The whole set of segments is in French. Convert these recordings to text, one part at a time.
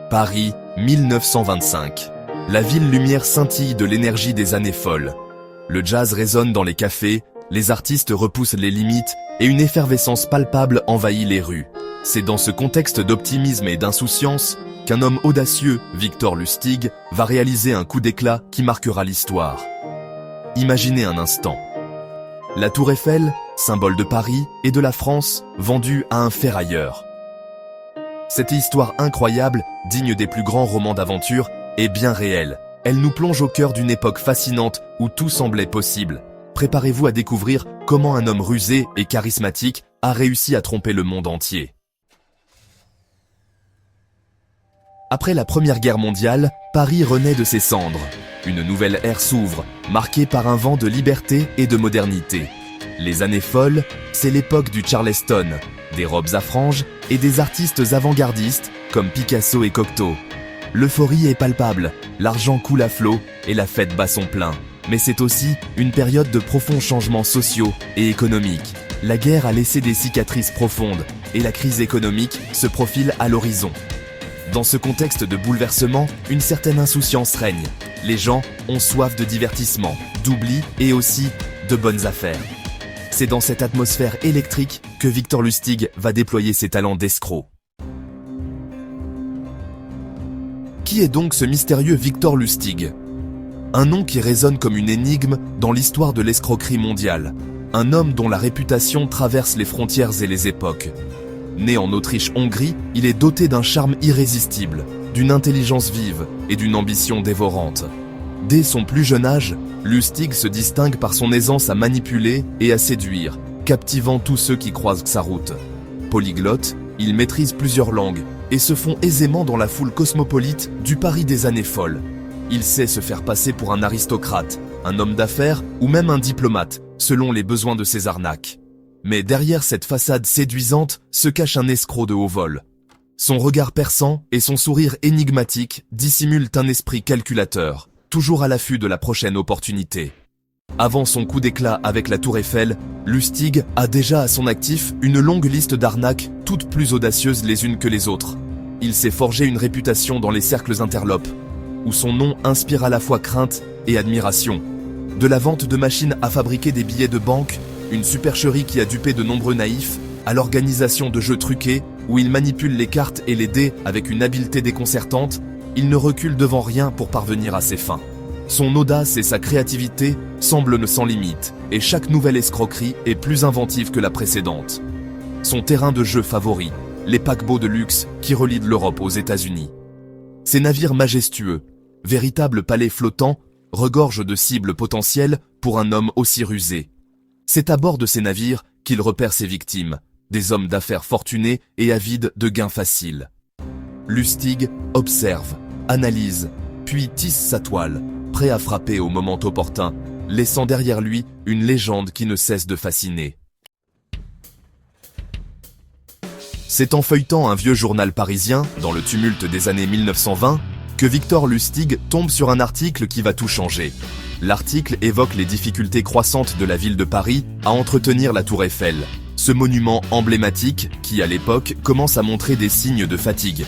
Paris, 1925. La ville lumière scintille de l'énergie des années folles. Le jazz résonne dans les cafés, les artistes repoussent les limites et une effervescence palpable envahit les rues. C'est dans ce contexte d'optimisme et d'insouciance qu'un homme audacieux, Victor Lustig, va réaliser un coup d'éclat qui marquera l'histoire. Imaginez un instant. La Tour Eiffel, symbole de Paris et de la France, vendue à un ferrailleur. Cette histoire incroyable, digne des plus grands romans d'aventure, est bien réelle. Elle nous plonge au cœur d'une époque fascinante où tout semblait possible. Préparez-vous à découvrir comment un homme rusé et charismatique a réussi à tromper le monde entier. Après la Première Guerre mondiale, Paris renaît de ses cendres. Une nouvelle ère s'ouvre, marquée par un vent de liberté et de modernité. Les années folles, c'est l'époque du Charleston, des robes à franges et des artistes avant-gardistes comme Picasso et Cocteau. L'euphorie est palpable, l'argent coule à flot et la fête bat son plein. Mais c'est aussi une période de profonds changements sociaux et économiques. La guerre a laissé des cicatrices profondes et la crise économique se profile à l'horizon. Dans ce contexte de bouleversement, une certaine insouciance règne. Les gens ont soif de divertissement, d'oubli et aussi de bonnes affaires. C'est dans cette atmosphère électrique que Victor Lustig va déployer ses talents d'escroc. Qui est donc ce mystérieux Victor Lustig? Un nom qui résonne comme une énigme dans l'histoire de l'escroquerie mondiale. Un homme dont la réputation traverse les frontières et les époques. Né en Autriche-Hongrie, il est doté d'un charme irrésistible, d'une intelligence vive et d'une ambition dévorante. Dès son plus jeune âge, Lustig se distingue par son aisance à manipuler et à séduire, captivant tous ceux qui croisent sa route. Polyglotte, il maîtrise plusieurs langues et se fond aisément dans la foule cosmopolite du Paris des années folles. Il sait se faire passer pour un aristocrate, un homme d'affaires ou même un diplomate, selon les besoins de ses arnaques. Mais derrière cette façade séduisante se cache un escroc de haut vol. Son regard perçant et son sourire énigmatique dissimulent un esprit calculateur, toujours à l'affût de la prochaine opportunité. Avant son coup d'éclat avec la Tour Eiffel, Lustig a déjà à son actif une longue liste d'arnaques, toutes plus audacieuses les unes que les autres. Il s'est forgé une réputation dans les cercles interlopes, où son nom inspire à la fois crainte et admiration. De la vente de machines à fabriquer des billets de banque, une supercherie qui a dupé de nombreux naïfs, à l'organisation de jeux truqués, où il manipule les cartes et les dés avec une habileté déconcertante, il ne recule devant rien pour parvenir à ses fins. Son audace et sa créativité semblent sans limite, et chaque nouvelle escroquerie est plus inventive que la précédente. Son terrain de jeu favori, les paquebots de luxe qui relient l'Europe aux États-Unis. Ces navires majestueux, véritables palais flottants, regorgent de cibles potentielles pour un homme aussi rusé. C'est à bord de ces navires qu'il repère ses victimes, des hommes d'affaires fortunés et avides de gains faciles. Lustig observe, analyse, puis tisse sa toile, prêt à frapper au moment opportun, laissant derrière lui une légende qui ne cesse de fasciner. C'est en feuilletant un vieux journal parisien, dans le tumulte des années 1920, que Victor Lustig tombe sur un article qui va tout changer. L'article évoque les difficultés croissantes de la ville de Paris à entretenir la Tour Eiffel, ce monument emblématique qui, à l'époque, commence à montrer des signes de fatigue.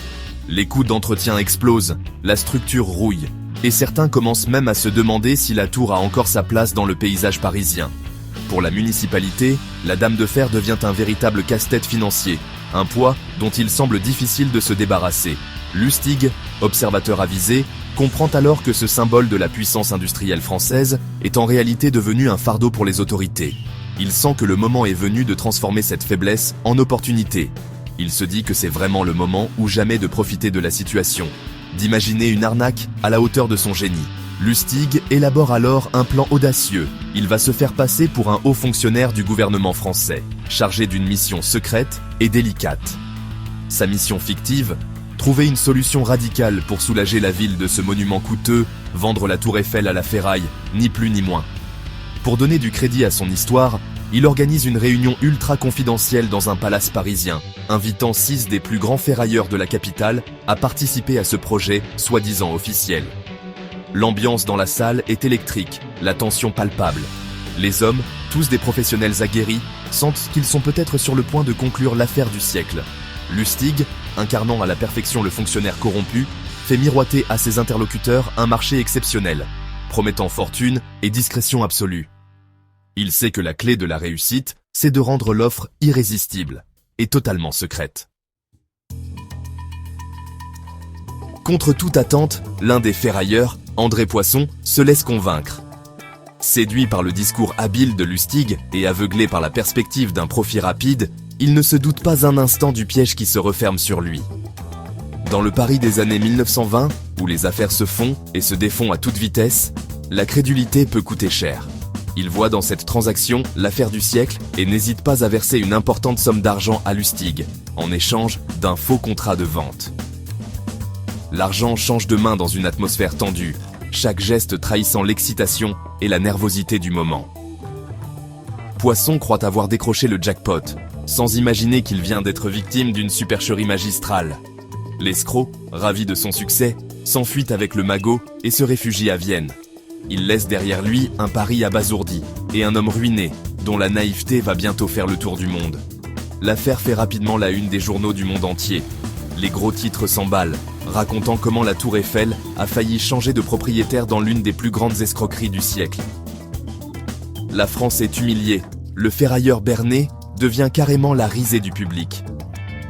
Les coûts d'entretien explosent, la structure rouille, et certains commencent même à se demander si la tour a encore sa place dans le paysage parisien. Pour la municipalité, la Dame de Fer devient un véritable casse-tête financier, un poids dont il semble difficile de se débarrasser. Lustig, observateur avisé, comprend alors que ce symbole de la puissance industrielle française est en réalité devenu un fardeau pour les autorités. Il sent que le moment est venu de transformer cette faiblesse en opportunité. Il se dit que c'est vraiment le moment ou jamais de profiter de la situation, d'imaginer une arnaque à la hauteur de son génie. Lustig élabore alors un plan audacieux. Il va se faire passer pour un haut fonctionnaire du gouvernement français, chargé d'une mission secrète et délicate. Sa mission fictive, trouver une solution radicale pour soulager la ville de ce monument coûteux, vendre la Tour Eiffel à la ferraille, ni plus ni moins. Pour donner du crédit à son histoire, il organise une réunion ultra confidentielle dans un palace parisien, invitant 6 des plus grands ferrailleurs de la capitale à participer à ce projet soi-disant officiel. L'ambiance dans la salle est électrique, la tension palpable. Les hommes, tous des professionnels aguerris, sentent qu'ils sont peut-être sur le point de conclure l'affaire du siècle. Lustig, incarnant à la perfection le fonctionnaire corrompu, fait miroiter à ses interlocuteurs un marché exceptionnel, promettant fortune et discrétion absolue. Il sait que la clé de la réussite, c'est de rendre l'offre irrésistible et totalement secrète. Contre toute attente, l'un des ferrailleurs, André Poisson, se laisse convaincre. Séduit par le discours habile de Lustig et aveuglé par la perspective d'un profit rapide, il ne se doute pas un instant du piège qui se referme sur lui. Dans le Paris des années 1920, où les affaires se font et se défont à toute vitesse, la crédulité peut coûter cher. Il voit dans cette transaction l'affaire du siècle et n'hésite pas à verser une importante somme d'argent à Lustig, en échange d'un faux contrat de vente. L'argent change de main dans une atmosphère tendue, chaque geste trahissant l'excitation et la nervosité du moment. Poisson croit avoir décroché le jackpot, sans imaginer qu'il vient d'être victime d'une supercherie magistrale. L'escroc, ravi de son succès, s'enfuit avec le magot et se réfugie à Vienne. Il laisse derrière lui un Paris abasourdi et un homme ruiné, dont la naïveté va bientôt faire le tour du monde. L'affaire fait rapidement la une des journaux du monde entier. Les gros titres s'emballent, racontant comment la Tour Eiffel a failli changer de propriétaire dans l'une des plus grandes escroqueries du siècle. La France est humiliée, le ferrailleur berné devient carrément la risée du public.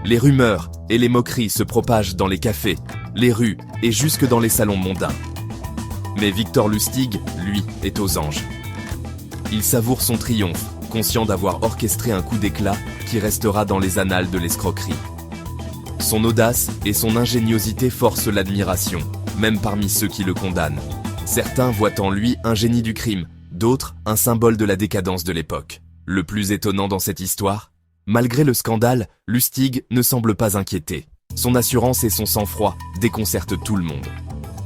Les rumeurs et les moqueries se propagent dans les cafés, les rues et jusque dans les salons mondains. Mais Victor Lustig, lui, est aux anges. Il savoure son triomphe, conscient d'avoir orchestré un coup d'éclat qui restera dans les annales de l'escroquerie. Son audace et son ingéniosité forcent l'admiration, même parmi ceux qui le condamnent. Certains voient en lui un génie du crime, d'autres un symbole de la décadence de l'époque. Le plus étonnant dans cette histoire, malgré le scandale, Lustig ne semble pas inquiété. Son assurance et son sang-froid déconcertent tout le monde.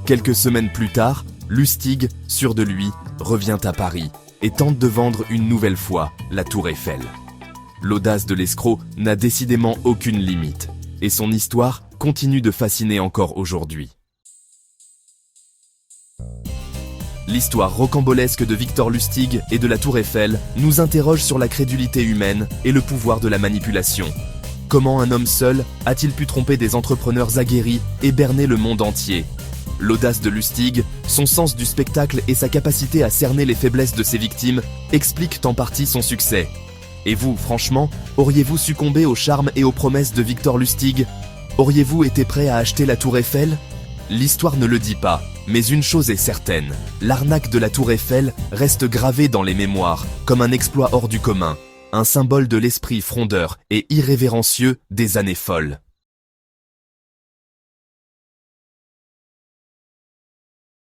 Quelques semaines plus tard, Lustig, sûr de lui, revient à Paris et tente de vendre une nouvelle fois la Tour Eiffel. L'audace de l'escroc n'a décidément aucune limite, et son histoire continue de fasciner encore aujourd'hui. L'histoire rocambolesque de Victor Lustig et de la Tour Eiffel nous interroge sur la crédulité humaine et le pouvoir de la manipulation. Comment un homme seul a-t-il pu tromper des entrepreneurs aguerris et berner le monde entier ? L'audace de Lustig, son sens du spectacle et sa capacité à cerner les faiblesses de ses victimes expliquent en partie son succès. Et vous, franchement, auriez-vous succombé au charme et aux promesses de Victor Lustig ? Auriez-vous été prêt à acheter la Tour Eiffel ? L'histoire ne le dit pas, mais une chose est certaine, l'arnaque de la Tour Eiffel reste gravée dans les mémoires comme un exploit hors du commun, un symbole de l'esprit frondeur et irrévérencieux des années folles.